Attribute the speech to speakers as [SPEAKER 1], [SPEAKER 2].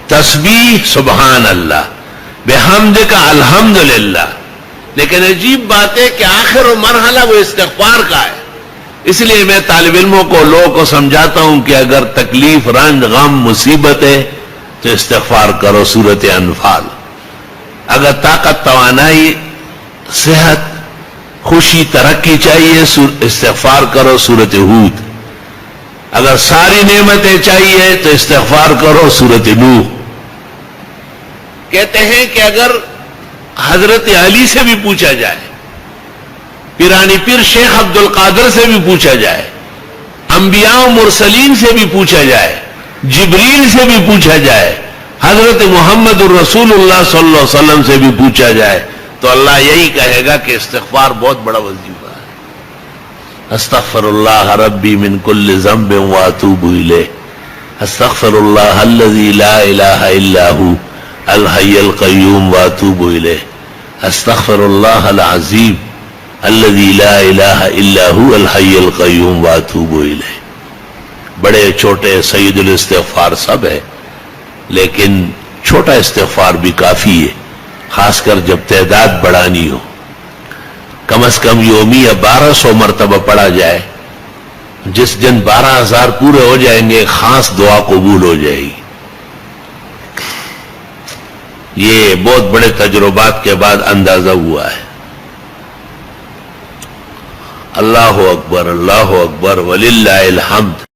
[SPEAKER 1] تسبیح سبحان اللہ، بحمد کا الحمدللہ. لیکن عجیب بات ہے کہ آخر و مرحلہ وہ استغفار کا ہے. اس لیے میں طالب علموں کو، لوگوں کو سمجھاتا ہوں کہ اگر تکلیف، رنج، غم، مصیبت ہے تو استغفار کرو، سورۃ انفال. اگر طاقت، توانائی، صحت، خوشی، ترقی چاہیے، استغفار کرو، سورۃ ہود. اگر ساری نعمتیں چاہیے تو استغفار کرو، سورۃ نوح. کہتے ہیں کہ اگر حضرت علی سے بھی پوچھا جائے، پیرانی پیر شیخ عبد القادر سے بھی پوچھا جائے، انبیاء و مرسلین سے بھی پوچھا جائے، جبریل سے بھی پوچھا جائے، حضرت محمد الرسول اللہ صلی اللہ علیہ وسلم سے بھی پوچھا جائے، تو اللہ یہی کہے گا کہ استغفار بہت بڑا وظیفہ ہے. استغفر اللہ ربی من کل ذنب واتوب الیہ. استغفر اللہ الذی لا الہ الا ہو الحی القیوم واتوب الیہ. استغفر اللہ العظیم الذی لا الہ الا ہو الحی القیوم واتوب الیہ. بڑے چھوٹے سید الاستغفار سب ہے، لیکن چھوٹا استغفار بھی کافی ہے، خاص کر جب تعداد بڑھانی ہو. کم از کم یومیہ 1200 مرتبہ پڑھا جائے. جس دن 12,000 پورے ہو جائیں گے، خاص دعا قبول ہو جائے گی. یہ بہت بڑے تجربات کے بعد اندازہ ہوا ہے. اللہ اکبر، اللہ اکبر وللہ الحمد.